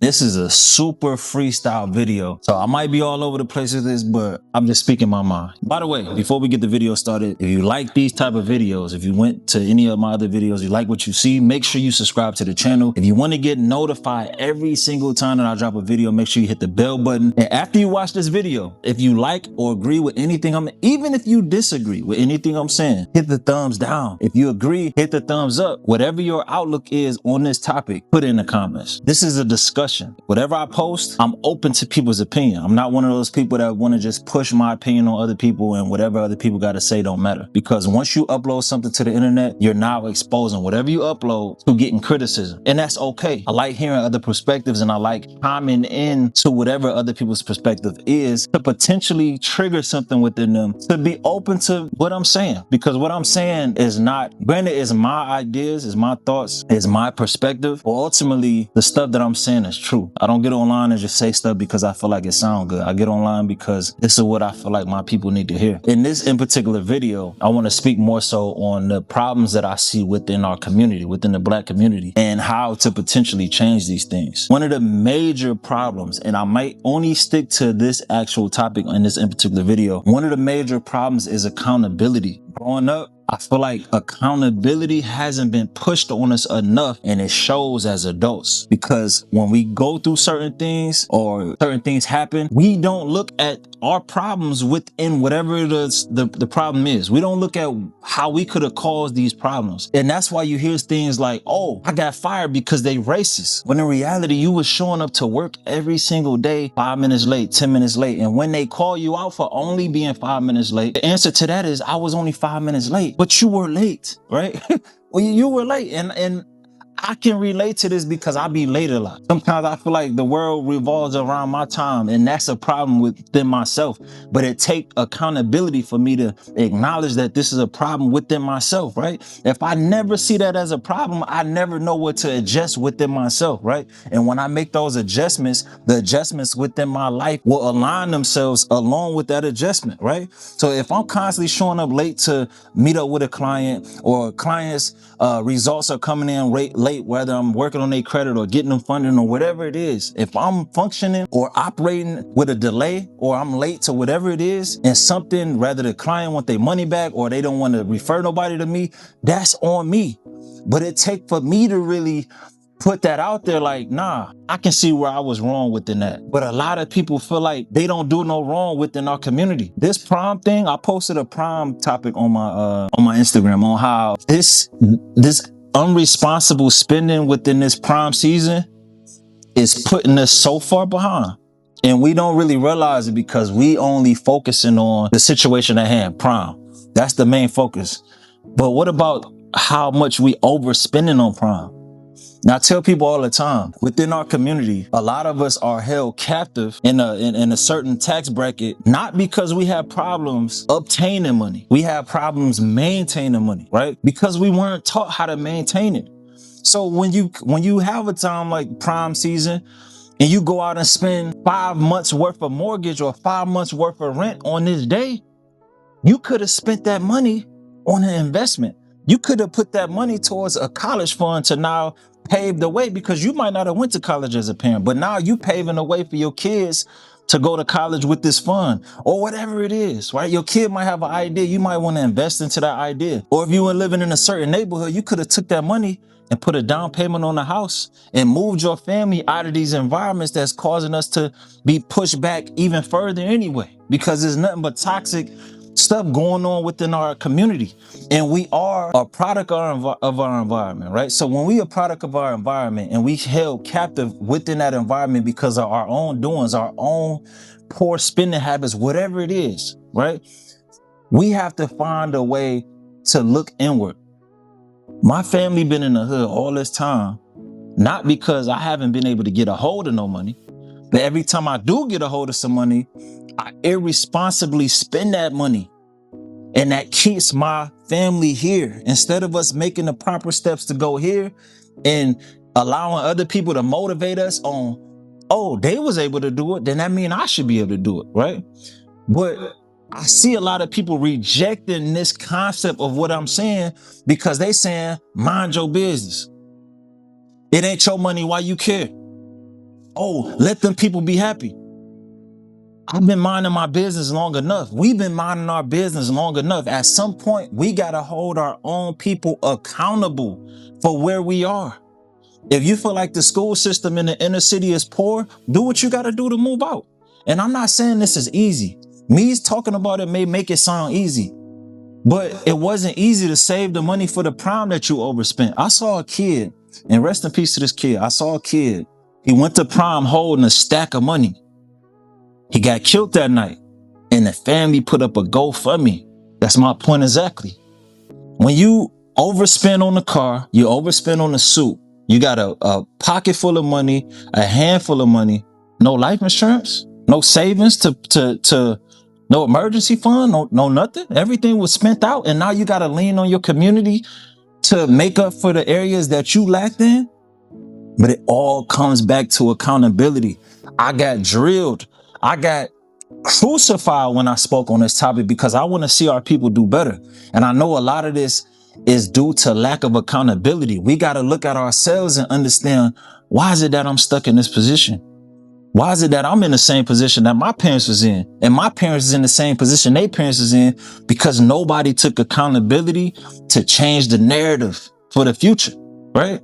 This is a super freestyle video, so I might be all over the place with this, but I'm just speaking my mind. By the way, before we get the video started, if you like these type of videos, if you went to any of my other videos, you like what you see, make sure you subscribe to the channel. If you want to get notified every single time that I drop a video, make sure you hit the bell button. And after you watch this video, if you like or agree with anything even if you disagree with anything I'm saying, hit the thumbs down. If you agree, hit the thumbs up. Whatever your outlook is on this topic, put it in the comments. This is a discussion. Whatever I post, I'm open to people's opinion. I'm not one of those people that want to just push my opinion on other people, and whatever other people got to say don't matter. Because once you upload something to the internet, you're now exposing whatever you upload to getting criticism. And that's okay. I like hearing other perspectives, and I like commenting in to whatever other people's perspective is to potentially trigger something within them to be open to what I'm saying. Because what I'm saying is not, granted, is my ideas, is my thoughts, is my perspective, but ultimately the stuff that I'm saying is true. I don't get online and just say stuff because I feel like it sounds good. I get online because this is what I feel like my people need to hear. In this in particular video, I want to speak more so on the problems that I see within our community, within the Black community, and how to potentially change these things. One of the major problems, and I might only stick to this actual topic in this in particular video, one of the major problems is accountability. Growing up, I feel like accountability hasn't been pushed on us enough, and it shows as adults, because when we go through certain things or certain things happen, we don't look at our problems within whatever it is the problem is. We don't look at how we could have caused these problems. And that's why you hear things like, oh, I got fired because they racist. When in reality, you was showing up to work every single day, 5 minutes late, 10 minutes late. And when they call you out for only being 5 minutes late, the answer to that is, I was only 5 minutes late. But you were late, right? Well, you were late, and I can relate to this because I be late a lot. Sometimes I feel like the world revolves around my time, and that's a problem within myself. But it takes accountability for me to acknowledge that this is a problem within myself, right? If I never see that as a problem, I never know what to adjust within myself, right? And when I make those adjustments, the adjustments within my life will align themselves along with that adjustment, right? So if I'm constantly showing up late to meet up with a client, or clients' results are coming in late, whether I'm working on their credit or getting them funding or whatever it is, if I'm functioning or operating with a delay, or I'm late to whatever it is, and something, rather the client want their money back or they don't want to refer nobody to me, that's on me. But it takes for me to really put that out there, like, nah, I can see where I was wrong within that. But a lot of people feel like they don't do no wrong within our community. This prom thing, I posted a prom topic on my Instagram on how this unresponsible spending within this prom season is putting us so far behind. And we don't really realize it because we only focusing on the situation at hand, prom. That's the main focus. But what about how much we overspending on prom? Now, I tell people all the time, within our community, a lot of us are held captive in a certain tax bracket, not because we have problems obtaining money. We have problems maintaining money, right? Because we weren't taught how to maintain it. So when you have a time like prime season, and you go out and spend 5 months worth of mortgage or 5 months worth of rent on this day, you could have spent that money on an investment. You could have put that money towards a college fund to now pave the way, because you might not have went to college as a parent, but now you paving the way for your kids to go to college with this fund, or whatever it is, right? Your kid might have an idea. You might want to invest into that idea. Or if you were living in a certain neighborhood, you could have took that money and put a down payment on the house and moved your family out of these environments that's causing us to be pushed back even further anyway, because there's nothing but toxic stuff going on within our community. And we are a product of our environment, right? So when we are a product of our environment and we held captive within that environment because of our own doings, our own poor spending habits, whatever it is, right? We have to find a way to look inward. My family been in the hood all this time, not because I haven't been able to get a hold of no money, but every time I do get a hold of some money, I irresponsibly spend that money. And that keeps my family here. Instead of us making the proper steps to go here and allowing other people to motivate us on, oh, they was able to do it, then that means I should be able to do it, right? But I see a lot of people rejecting this concept of what I'm saying because they saying, mind your business. It ain't your money, why you care? Oh, let them people be happy. I've been minding my business long enough. We've been minding our business long enough. At some point, we got to hold our own people accountable for where we are. If you feel like the school system in the inner city is poor, do what you got to do to move out. And I'm not saying this is easy. Me talking about it may make it sound easy, but it wasn't easy to save the money for the prom that you overspent. I saw a kid, and rest in peace to this kid. I saw a kid. He went to prom holding a stack of money. He got killed that night, and the family put up a GoFundMe. That's my point exactly. When you overspend on the car, you overspend on the suit, you got a pocket full of money, a handful of money, no life insurance, no savings to no emergency fund, no nothing. Everything was spent out, and now you got to lean on your community to make up for the areas that you lacked in. But it all comes back to accountability. I got drilled. I got crucified when I spoke on this topic because I want to see our people do better. And I know a lot of this is due to lack of accountability. We got to look at ourselves and understand, why is it that I'm stuck in this position? Why is it that I'm in the same position that my parents was in? And my parents is in the same position their parents is in, because nobody took accountability to change the narrative for the future, right?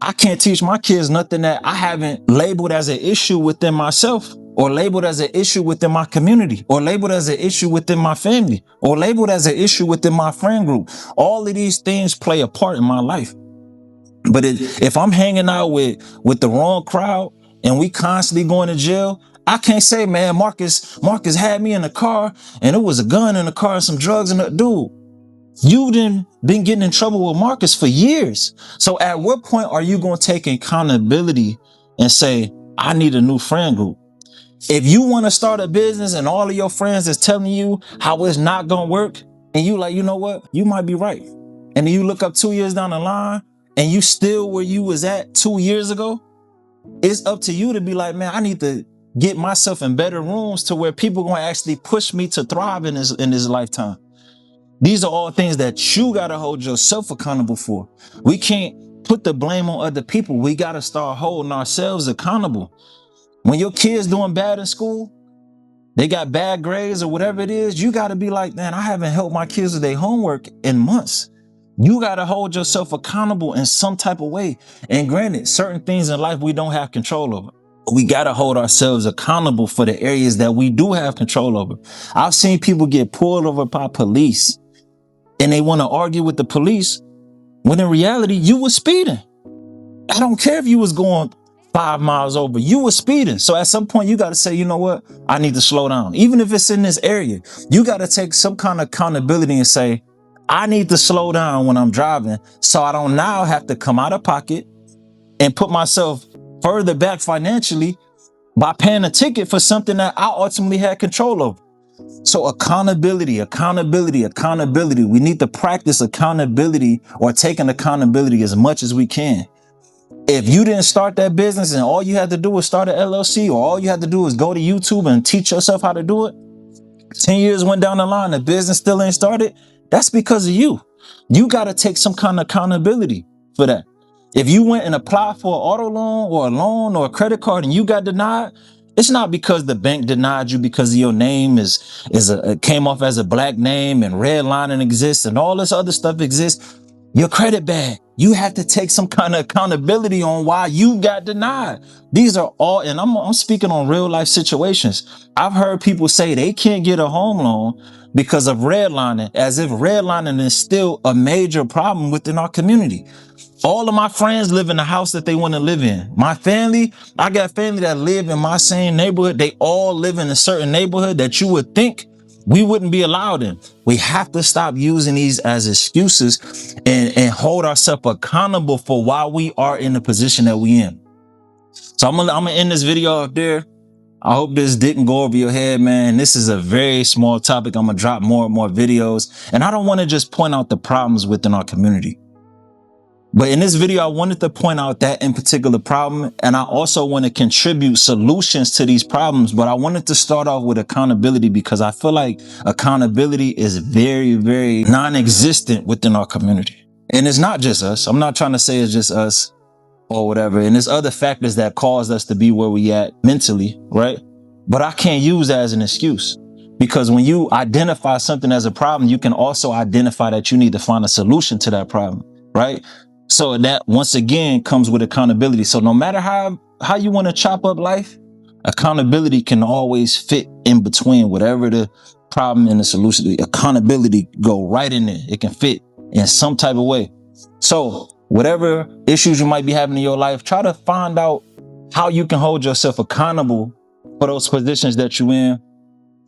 I can't teach my kids nothing that I haven't labeled as an issue within myself, or labeled as an issue within my community, or labeled as an issue within my family, or labeled as an issue within my friend group. All of these things play a part in my life. But if I'm hanging out with the wrong crowd and we constantly going to jail, I can't say, man, Marcus had me in the car and it was a gun in the car and some drugs in the dude. You done been getting in trouble with Marcus for years. So at what point are you going to take accountability and say, I need a new friend group? If you want to start a business and all of your friends is telling you how it's not going to work, and you like, you know what, you might be right. And then you look up 2 years down the line and you still where you was at 2 years ago, it's up to you to be like, man, I need to get myself in better rooms to where people going to actually push me to thrive in this lifetime. These are all things that you got to hold yourself accountable for. We can't put the blame on other people. We got to start holding ourselves accountable. When your kid's doing bad in school, they got bad grades or whatever it is, you got to be like, man, I haven't helped my kids with their homework in months. You got to hold yourself accountable in some type of way. And granted, certain things in life we don't have control over. We got to hold ourselves accountable for the areas that we do have control over. I've seen people get pulled over by police and they want to argue with the police when in reality, you were speeding. I don't care if you was going 5 miles over, you were speeding. So at some point you got to say, you know what? I need to slow down. Even if it's in this area, you got to take some kind of accountability and say, I need to slow down when I'm driving so I don't now have to come out of pocket and put myself further back financially by paying a ticket for something that I ultimately had control over. So accountability. We need to practice accountability, or taking accountability as much as we can. If you didn't start that business and all you had to do was start an LLC, or all you had to do is go to YouTube and teach yourself how to do it, 10 years went down the line, the business still ain't started, that's because of you. You got to take some kind of accountability for that. If you went and applied for an auto loan or a loan or a credit card and you got denied, it's not because the bank denied you because your name came off as a black name and redlining exists and all this other stuff exists. Your credit bad. You have to take some kind of accountability on why you got denied. These are all, and I'm speaking on real life situations. I've heard people say they can't get a home loan because of redlining, as if redlining is still a major problem within our community. All of my friends live in the house that they want to live in. My family, I got family that live in my same neighborhood. They all live in a certain neighborhood that you would think we wouldn't be allowed in. We have to stop using these as excuses and hold ourselves accountable for why we are in the position that we in. So I'm gonna end this video up there. I hope this didn't go over your head, man. This is a very small topic. I'm gonna drop more and more videos, and I don't want to just point out the problems within our community. But in this video, I wanted to point out that in particular problem, and I also want to contribute solutions to these problems. But I wanted to start off with accountability because I feel like accountability is very, very non-existent within our community. And it's not just us. I'm not trying to say it's just us. or whatever. And there's other factors that caused us to be where we at mentally, right? But I can't use that as an excuse, because when you identify something as a problem, you can also identify that you need to find a solution to that problem, right? So that once again comes with accountability. So no matter how you want to chop up life, accountability can always fit in between whatever the problem and the solution. The accountability go right in there. It can fit in some type of way. So whatever issues you might be having in your life, try to find out how you can hold yourself accountable for those positions that you're in.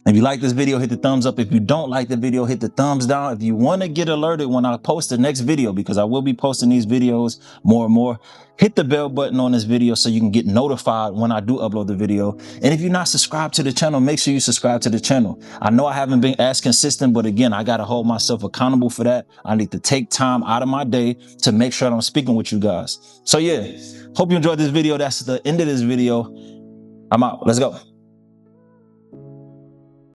If you like this video, hit the thumbs up. If you don't like the video, hit the thumbs down. If you want to get alerted when I post the next video, because I will be posting these videos more and more, hit the bell button on this video so you can get notified when I do upload the video. And if you're not subscribed to the channel, make sure you subscribe to the channel. I know I haven't been as consistent, but again, I got to hold myself accountable for that. I need to take time out of my day to make sure that I'm speaking with you guys. So yeah, hope you enjoyed this video. That's the end of this video. I'm out. Let's go.